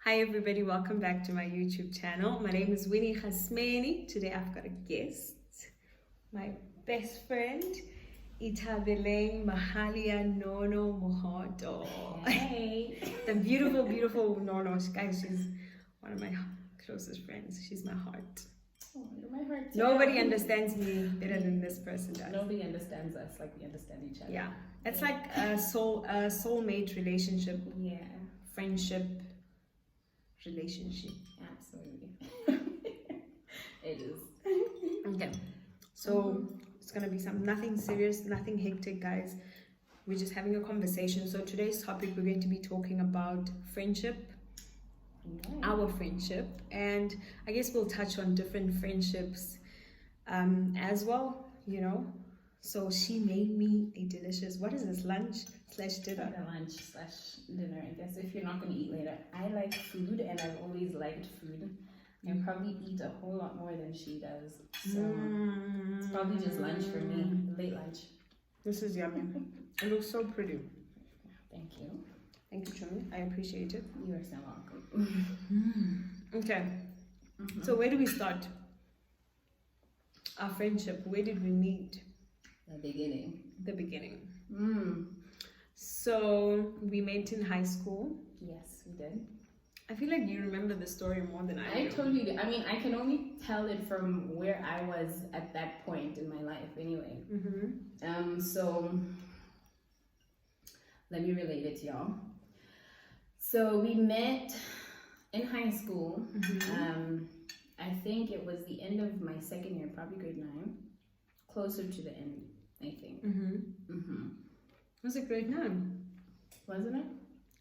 Hi everybody, welcome back to my YouTube channel. My name is Winnie Khasmeni. Today I've got a guest, my best friend, Itabeleng Mahalia Nono Mohoto. Hey. The beautiful, beautiful Nono. Guys, she's one of my closest friends. She's my heart. Oh, you're my heart too. Nobody understands me better than this person does. Nobody understands us like we understand each other. Yeah, it's like a soulmate relationship, Yeah. friendship relationship. Absolutely. It is. Okay, so it's gonna be nothing serious, nothing hectic, guys. We're just having a conversation. So today's topic, we're going to be talking about friendship, our friendship, and I guess we'll touch on different friendships as well, you know. So she made me a delicious, what is this, lunch/dinner? Lunch/dinner, I guess, if you're not going to eat later. I like food and I've always liked food. I probably eat a whole lot more than she does. So it's probably just lunch for me, late lunch. This is yummy. It looks so pretty. Thank you. Thank you, Chumi. I appreciate it. You are so welcome. Okay. So where do we start? Our friendship. Where did we meet? The beginning. So we met in high school. Yes, we did. I feel like you remember the story more than I do. I totally do. I mean, I can only tell it from where I was at that point in my life anyway. So let me relate it to y'all. So we met in high school. I think it was the end of my second year, probably grade 9. Closer to the end, I think. Was it grade 9? Wasn't it?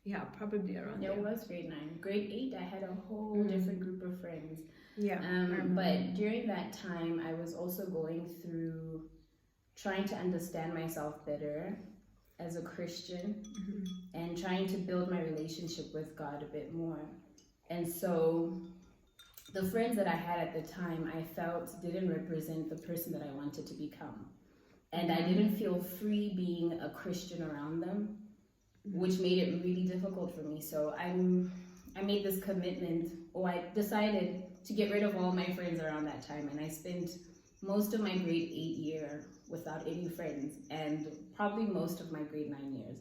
Yeah, probably around It there. was grade 9. Grade 8, I had a whole different group of friends. Yeah. But during that time, I was also going through trying to understand myself better as a Christian and trying to build my relationship with God a bit more. And so the friends that I had at the time, I felt didn't represent the person that I wanted to become. And I didn't feel free being a Christian around them, which made it really difficult for me. So I made this commitment, or I decided to get rid of all my friends around that time. And I spent most of my grade 8 year without any friends, and probably most of my grade 9 years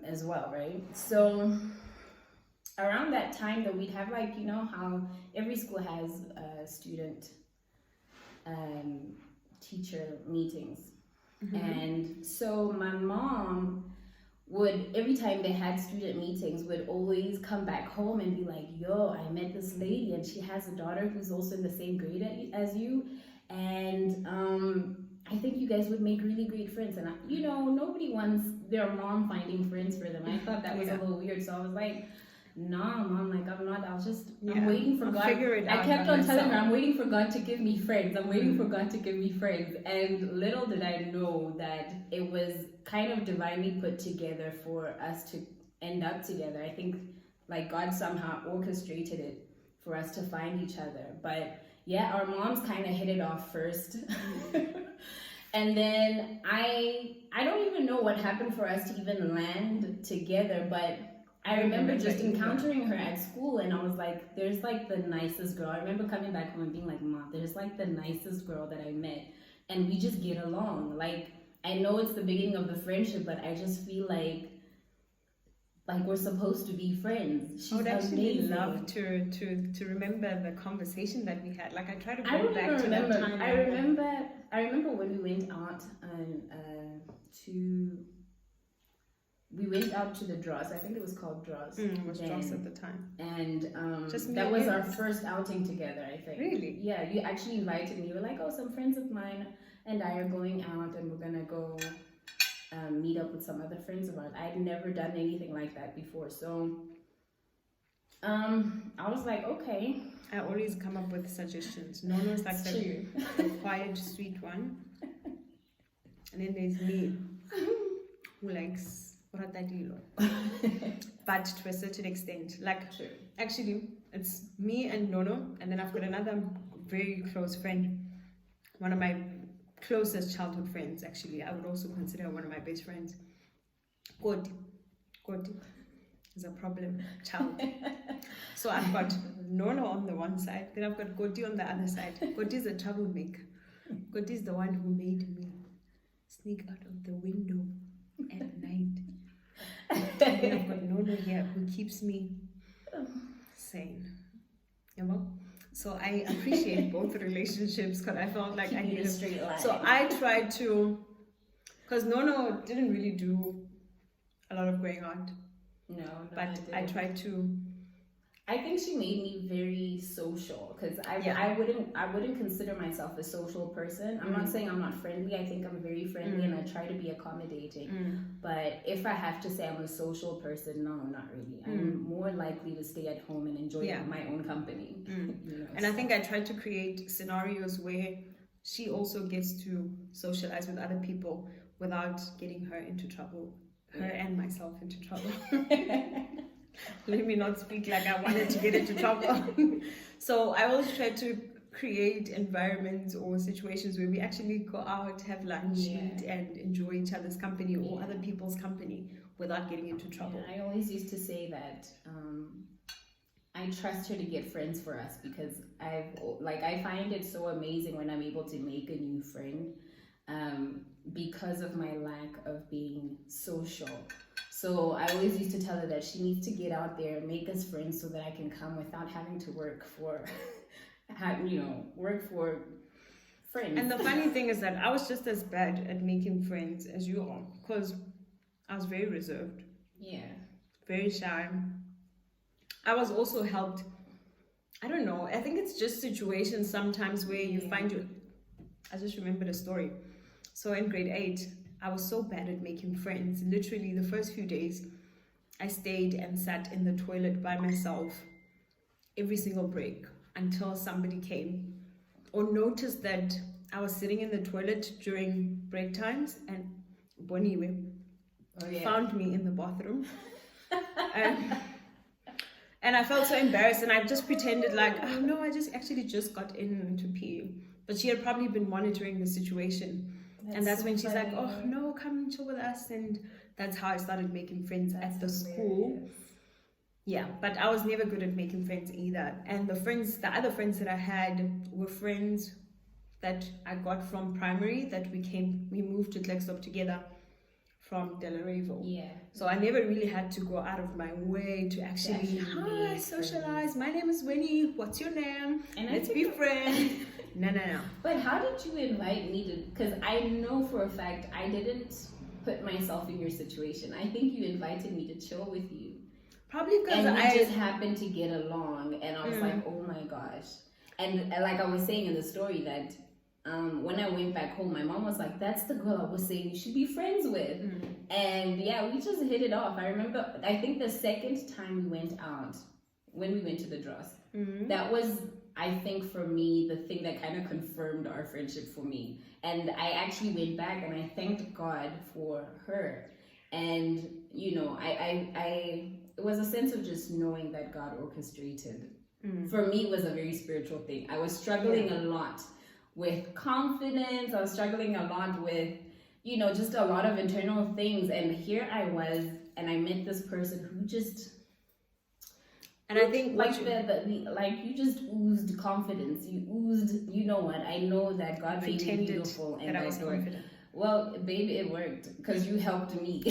as well, right? So around that time that we'd have, like, you know how every school has student teacher meetings. And so my mom would, every time they had student meetings, would always come back home and be like, yo, I met this lady and she has a daughter who's also in the same grade as you, and I think you guys would make really great friends. And you know, nobody wants their mom finding friends for them. I thought that was a little weird, so I was like, nah, mom, like, I'm not, I'm waiting for God. Figure it out. I kept on telling her, I'm waiting for God to give me friends. I'm waiting for God to give me friends. And little did I know that it was kind of divinely put together for us to end up together. I think, like, God somehow orchestrated it for us to find each other. But yeah, our moms kind of hit it off first. And then I don't even know what happened for us to even land together, but I remember just encountering her at school, and I was like, there's like the nicest girl. I remember coming back home and being like, Mom, there's like the nicest girl that I met, and we just get along. Like, I know it's the beginning of the friendship, but I just feel like we're supposed to be friends. She's I would actually amazing. love to remember the conversation that we had. Like, I try to I go don't back even to remember. that time. I remember when we went out we went out to the Dross. I think it was called Dross. It was Dross at the time. And Just that was me. our first outing together, I think. Really? Yeah, you actually invited me. You were like, oh, some friends of mine and I are going out and we're going to go meet up with some other friends of ours. I'd never done anything like that before. So I was like, okay. I always come up with suggestions. Nono's like the quiet, sweet one. And then there's me, who likes but to a certain extent. Like, actually, it's me and Nono, and then I've got another very close friend, one of my closest childhood friends, actually. I would also consider her one of my best friends. Good. is a problem child. So I've got Nono on the one side, then I've got Godi on the other side. Godi is a troublemaker. Godi is the one who made me sneak out of the window at night. And then I've got Nono here who keeps me sane. You know? So I appreciate both relationships because I felt like I needed a straight line. So I tried to, because Nono didn't really do a lot of going out. No, But I tried to. I think she made me very social because I wouldn't consider myself a social person. I'm not saying I'm not friendly. I think I'm very friendly and I try to be accommodating. But if I have to say I'm a social person, no, not really. I'm more likely to stay at home and enjoy my own company. You know, and I think I tried to create scenarios where she also gets to socialize with other people without getting her into trouble, her and myself into trouble. Let me not speak like I wanted to get into trouble. So I always try to create environments or situations where we actually go out, have lunch, eat, and enjoy each other's company or other people's company without getting into trouble. I always used to say that I trust her to get friends for us because I find it so amazing when I'm able to make a new friend because of my lack of being social. So I always used to tell her that she needs to get out there and make us friends so that I can come without having to work for, work for friends. And the funny thing is that I was just as bad at making friends as you are because I was very reserved. Yeah. Very shy. I was also helped. I don't know. I think it's just situations sometimes where you find you. I just remembered a story. So in grade 8, I was so bad at making friends. Literally, the first few days, I stayed and sat in the toilet by myself every single break until somebody came or noticed that I was sitting in the toilet during break times and Boniwe found me in the bathroom. And I felt so embarrassed and I just pretended like, oh no, I just got into pee. But she had probably been monitoring the situation. That's so when she's like, oh no, come chill with us. And that's how I started making friends at the school. Yeah, but I was never good at making friends either. And the other friends that I had were friends that I got from primary that we moved to Klerksdorp together from Delareyville. Yeah. So I never really had to go out of my way to actually hi, socialize. My name is Winnie. What's your name? And let's be friends. No. But how did you invite me to? Because I know for a fact I didn't put myself in your situation. I think you invited me to chill with you. Probably because I just happened to get along, and I was like, oh my gosh. And like I was saying in the story that when I went back home, my mom was like, that's the girl I was saying you should be friends with. And yeah, we just hit it off. I remember, I think the second time we went out, when we went to the Dross, that was, I think for me, the thing that kind of confirmed our friendship for me. And I actually went back and I thanked God for her. And, you know, it was a sense of just knowing that God orchestrated. For me, it was a very spiritual thing. I was struggling a lot with confidence. I was struggling a lot with, you know, just a lot of internal things. And here I was, and I met this person who just... And I think like you just oozed confidence. You oozed, you know what? I know that God made me beautiful and that I was confident. Well, baby, it worked because you helped me.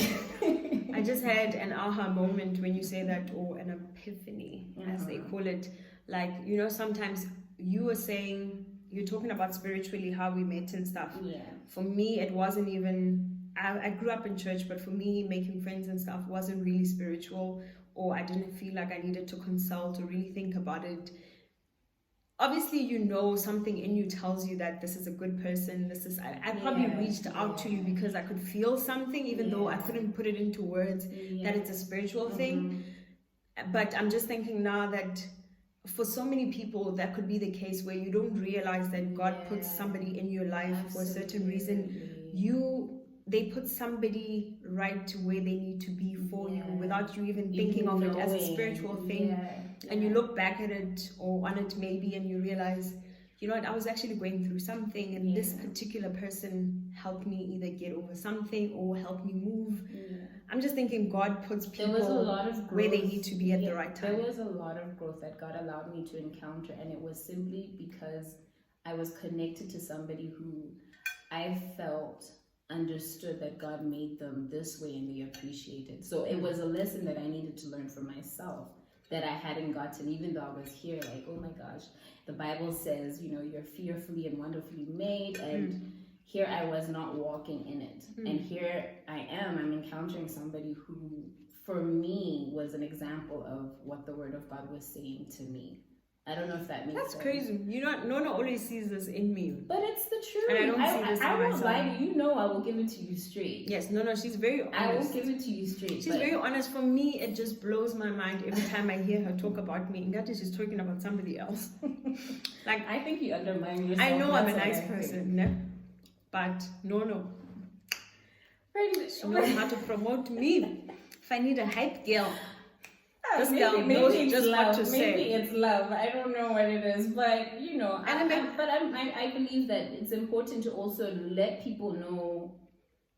I just had an aha moment when you say that, or an epiphany, as they call it. Like, you know, sometimes you were saying, you're talking about spiritually how we met and stuff. Yeah. For me, it wasn't even. I grew up in church, but for me, making friends and stuff wasn't really spiritual. Or I didn't feel like I needed to consult or really think about it. Obviously, you know, something in you tells you that this is a good person. I probably reached out to you because I could feel something, even though I couldn't put it into words, that it's a spiritual thing. But I'm just thinking now that for so many people, that could be the case where you don't realize that God puts somebody in your life for a certain reason. They put somebody right to where they need to be for you without you even thinking of it as a spiritual thing. And you look back at it or on it maybe and you realize, you know what, I was actually going through something and this particular person helped me either get over something or help me move. I'm I'm just thinking God puts there was a people lot of growth. where they need to be at the right time. There was a lot of growth that God allowed me to encounter, and it was simply because I was connected to somebody who I felt understood that God made them this way and they appreciated. So it was a lesson that I needed to learn for myself that I hadn't gotten, even though I was here like, oh my gosh, the Bible says, you know, you're fearfully and wonderfully made, and here I was not walking in it. And here I am, I'm encountering somebody who, for me, was an example of what the Word of God was saying to me. I don't know if that makes That's sense. crazy. You know, Nona always sees this in me. But it's the truth. And I don't see this in I won't myself. lie to you. No, I will give it to you straight. Yes, no, she's very honest. I will give it to you straight. She's very honest. For me, it just blows my mind every time I hear her talk about me. Ngati she's talking about somebody else. Like, I think you undermine yourself. I know I'm a That's what nice I think. person, no? But no. She knows how to promote me. If I need a hype girl, this girl knows it's just love. what to say. Maybe it's love. I don't know what it is, but you know, And I believe that it's important to also let people know,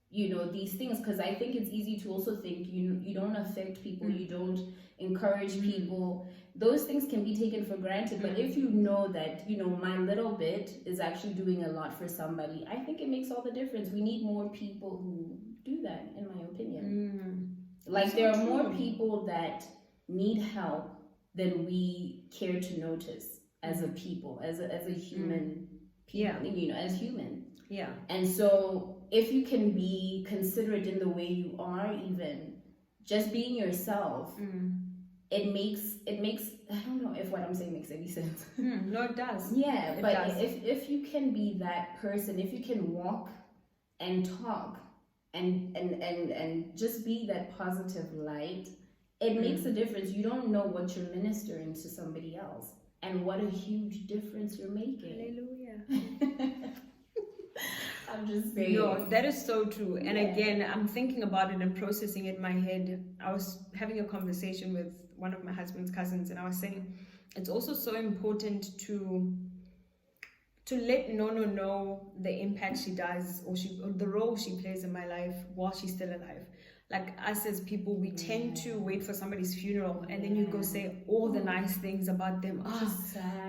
you know, these things, because I think it's easy to also think you don't affect people, you don't encourage people. Those things can be taken for granted, but if you know that, you know, my little bit is actually doing a lot for somebody, I think it makes all the difference. We need more people who do that, in my opinion. Like, That's there so are more true. people that need help than we care to notice as a people, as a human, Yeah. you know, as human. Yeah. And so if you can be considerate in the way you are, even just being yourself, it makes I don't know if what I'm saying makes any sense. No, it does. Yeah, It but does. if you can be that person, if you can walk and talk and just be that positive light, it makes a difference. You don't know what you're ministering to somebody else, and what a huge difference you're making. Hallelujah. I'm just saying. No, that is so true. And Yeah. again, I'm thinking about it and processing it in my head. I was having a conversation with one of my husband's cousins, and I was saying it's also so important to let Nono know the impact she does, or the role she plays in my life while she's still alive. Like, us as people, we tend to wait for somebody's funeral, and then you go say all the nice things about them.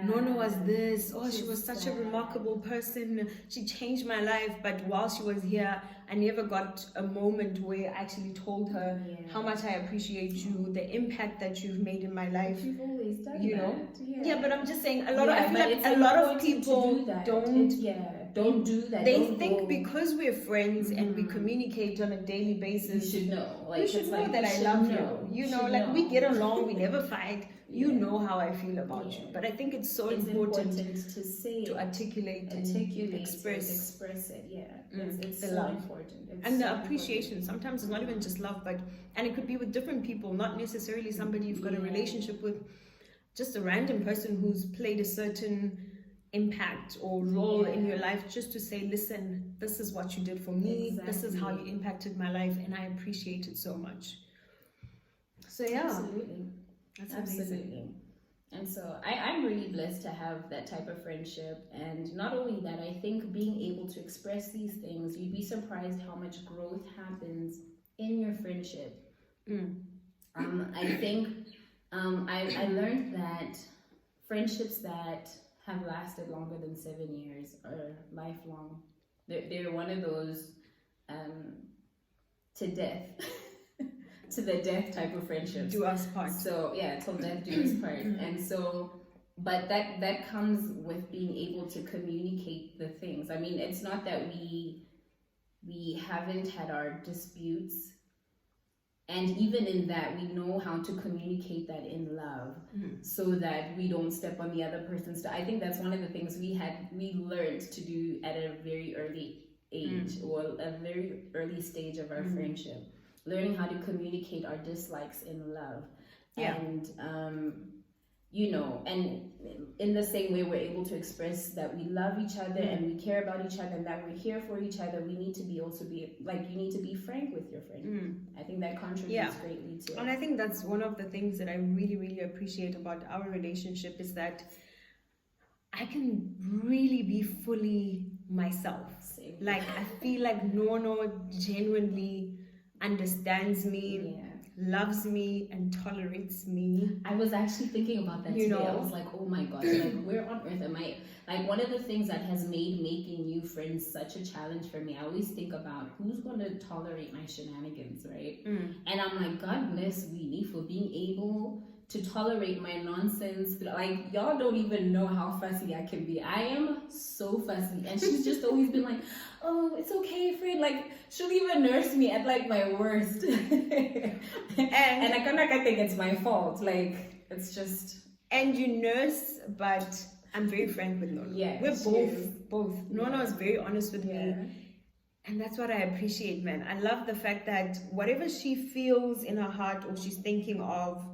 Nono was this. Oh, she was such a remarkable person. She changed my life. But while she was here, I never got a moment where I actually told her how much I appreciate you, the impact that you've made in my life. You've always done You that. know? Yeah. Yeah, but I'm just saying, I feel like it's a lot of important to people do that. don't Don't do that. They Don't think go. because we're friends and we communicate on a daily You basis, should know. Like, you should it's know like, that you I should love know. you. You should know, like, we know. get along, we never fight. You Yeah. know how I feel about you. But I think it's so It's important to say, to articulate and express it. Yeah, it's the so love. important. It's and the so appreciation. Sometimes it's not even just love, and it could be with different people, not necessarily somebody you've got a relationship with, just a random person who's played a certain impact or role in your life, just to say, listen, this is what you did for me, this is how you impacted my life, and I appreciate it so much. So yeah, Absolutely. that's Absolutely. amazing. And so I'm really blessed to have that type of friendship. And not only that, I think being able to express these things, you'd be surprised how much growth happens in your friendship. I think I learned that friendships that have lasted longer than 7 years are lifelong. They're one of those to death. To the death type of friendships. Do us part. So yeah, till death do us part. And so, but that comes with being able to communicate the things. I mean, it's not that we haven't had our disputes, and even in that, we know how to communicate that in love, so that we don't step on the other person's toe. I think that's one of the things we learned to do at a very early age, or a very early stage of our friendship. Learning how to communicate our dislikes in love. And you know, and in the same way we're able to express that we love each other and we care about each other and that we're here for each other, we need to be like, you need to be frank with your friend. I think that contributes greatly to it. And I think that's one of the things that I really, really appreciate about our relationship, is that I can really be fully myself. Same. Like, I feel like Nono genuinely understands me, loves me, and tolerates me. I was actually thinking about that You today. I know? was like, oh my gosh, like where on earth am I? Like one of the things that has made making new friends such a challenge for me, I always think about who's going to tolerate my shenanigans, right? And I'm like, God bless Weenie for being able to tolerate my nonsense. Like y'all don't even know how fussy I can be. I am so fussy, and she's just always been like, oh, it's okay, Fred. Like she'll even nurse me at like my worst, and I think it's my fault. Like it's just. And you nurse, but I'm very frank with Nono. Yeah, we're she both. Nono is very honest with me. And that's what I appreciate, man. I love the fact that whatever she feels in her heart or she's thinking of,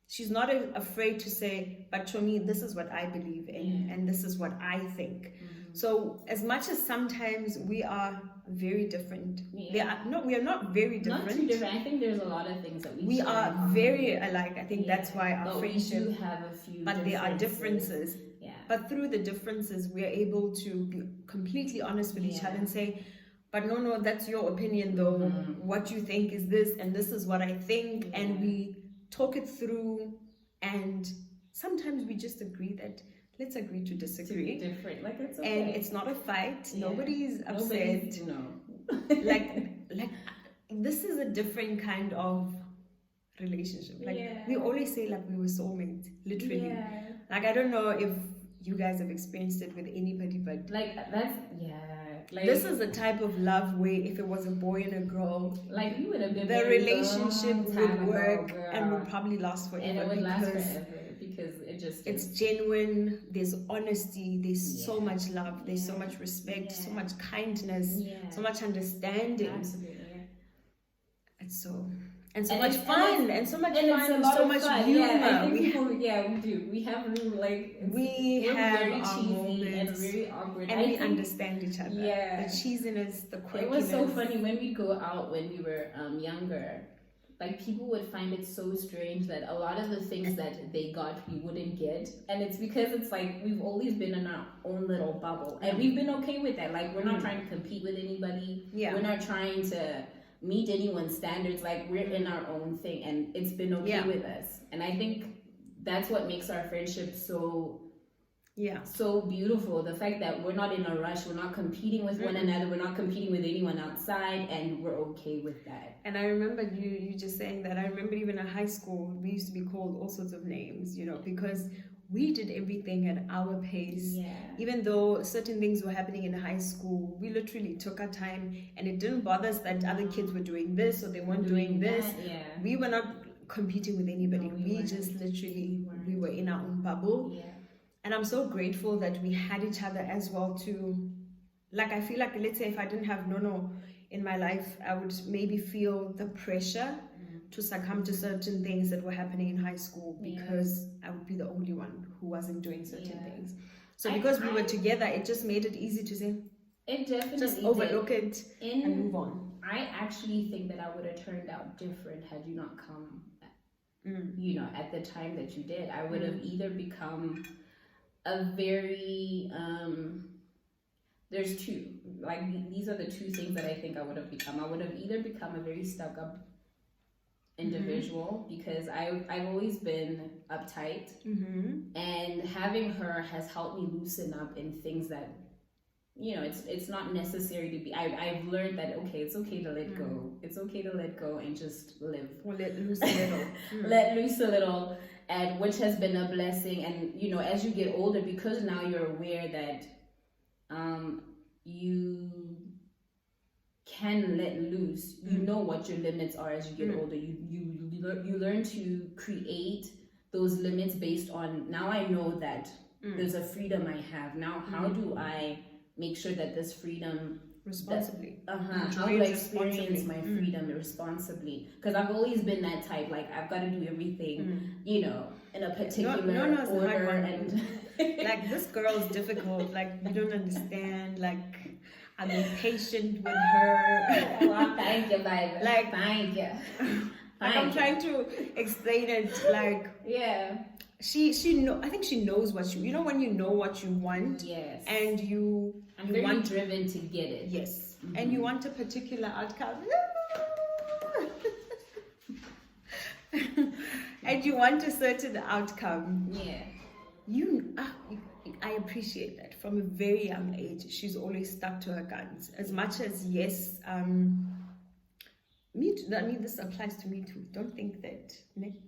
she's not afraid to say, but to me, this is what I believe in and this is what I think. So as much as sometimes we are very different, we are not very different. Not too different. I think there's a lot of things that we are very alike. I think that's why our friendship. We do have a few. But there are differences. Yeah. But through the differences, we are able to be completely honest with each other and say, but no, that's your opinion though. What you think is this, and this is what I think, and we talk it through, and sometimes we just agree that let's agree to disagree. Different, like it's okay. And it's not a fight. Nobody's upset. No. like this is a different kind of relationship. Like we always say, like we were soulmates, literally. Like I don't know if you guys have experienced it with anybody, but like that's like this is the type of love where if it was a boy and a girl, like we would have been the relationship would work and would probably last forever. And it would last forever because it's genuine. There's honesty. There's so much love. There's so much respect. So much kindness. So much understanding. Absolutely. It's so. And so much fun, and so much fun, and so much fun. humor. Yeah, I think we do. We have like we have very our cheesy moments, and very awkward, and we understand each other. Yeah, the cheesiness, the quirkiness. It was so funny when we go out when we were younger. Like people would find it so strange that a lot of the things that they got we wouldn't get, and it's because it's like we've always been in our own little bubble, and we've been okay with that. Like we're not trying to compete with anybody. We're not trying to meet anyone's standards. Like we're in our own thing, and it's been okay with us. And I think that's what makes our friendship so beautiful. The fact that we're not in a rush, we're not competing with one another, we're not competing with anyone outside, and we're okay with that. And I remember you just saying that. I remember even in high school we used to be called all sorts of names, because we did everything at our pace. Even though certain things were happening in high school, we literally took our time, and it didn't bother us that other kids were doing this or they weren't doing this. We were not competing with anybody. We just literally we were in our own bubble. And I'm so grateful that we had each other as well to, like, I feel like, let's say if I didn't have Nono in my life, I would maybe feel the pressure to succumb to certain things that were happening in high school because I would be the only one who wasn't doing certain things. So because we were together, it just made it easy to say, it definitely just overlook it and move on. I actually think that I would have turned out different had you not come, at the time that you did. I would have either become a very there's two, like these are the two things that I think I would have become. I would have either become a very stuck up individual because I've always been uptight, and having her has helped me loosen up in things that it's not necessary to be. I've learned that it's okay to let go. It's okay to let go and just live. Or let loose a little. Let loose a little. And which has been a blessing. And as you get older, because now you're aware that you can let loose, you know what your limits are as you get older. You learn to create those limits based on, now I know that there's a freedom I have. Now how do I make sure that this freedom responsibly. How do I experience my freedom responsibly? Because I've always been that type. Like I've got to do everything, in a particular order. And like this girl is difficult. Like you don't understand. Like I'm impatient with her. Well, thank you, baby. Like thank you. Like I'm trying to explain it. Like she know. I think she knows what you. When you know what you want. Yes. And I'm very driven to get it. Yes. And you want a particular outcome. and you want a certain outcome. Yeah. I appreciate that. From a very young age, she's always stuck to her guns. As much as, yes, me too. I mean, this applies to me too. Don't think that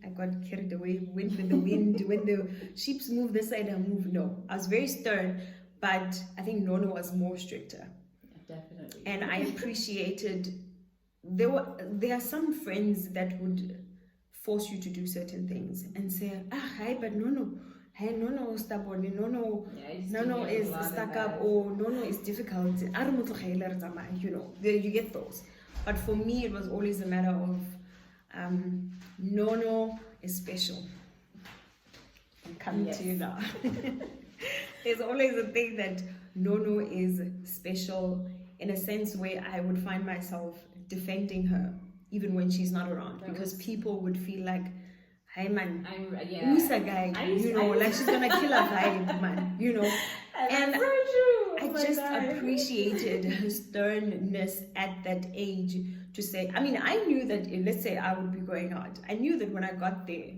I got carried away, went with the wind. When the sheeps move this side, I move. No, I was very stern, but I think Nono was more stricter. Yeah, definitely. And I appreciated. There are some friends that would force you to do certain things and say, hi, but Nono. Hey, Nono is stubborn. Nono is stuck up, or Nono is difficult. You know, you get those. But for me, it was always a matter of Nono is special. I'm coming to you now. There's always a thing that Nono is special in a sense where I would find myself defending her even when she's not around, because people would feel like, hey man, who's a guy? Like she's gonna kill a vibe, man, you know. And I just appreciated her sternness at that age to say, I mean, I knew that, let's say I would be going out. I knew that when I got there,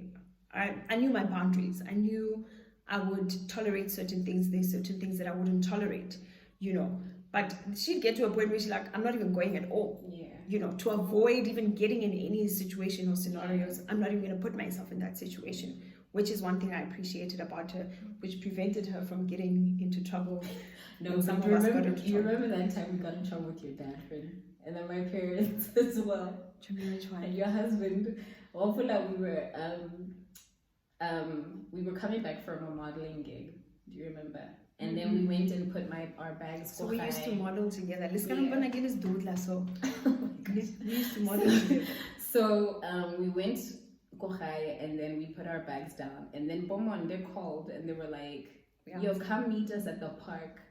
I knew my boundaries. I knew I would tolerate certain things. There's certain things that I wouldn't tolerate, you know. But she'd get to a point where she's like, I'm not even going at all. Yeah. You know, to avoid even getting in any situation or scenarios, I'm not even going to put myself in that situation. Which is one thing I appreciated about her, which prevented her from getting into trouble. No, some of us got into trouble. You remember that time we got in trouble with your dad, friend? And then my parents as well. Do you remember which one? And your husband. Hopefully we were coming back from a modeling gig. Do you remember? And then we went and put our bags. So we used to model together. Let's go Yeah. again. We used to model together. So we went Kochai, and then we put our bags down, and then Bomonde called and they were like, yo, come meet us at the park.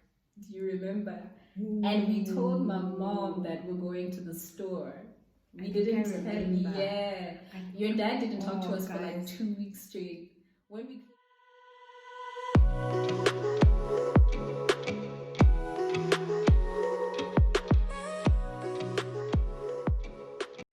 Do you remember? Ooh. And we told my mom that we're going to the store. We didn't tell you. Yeah. Your dad didn't talk to us for like 2 weeks straight. When we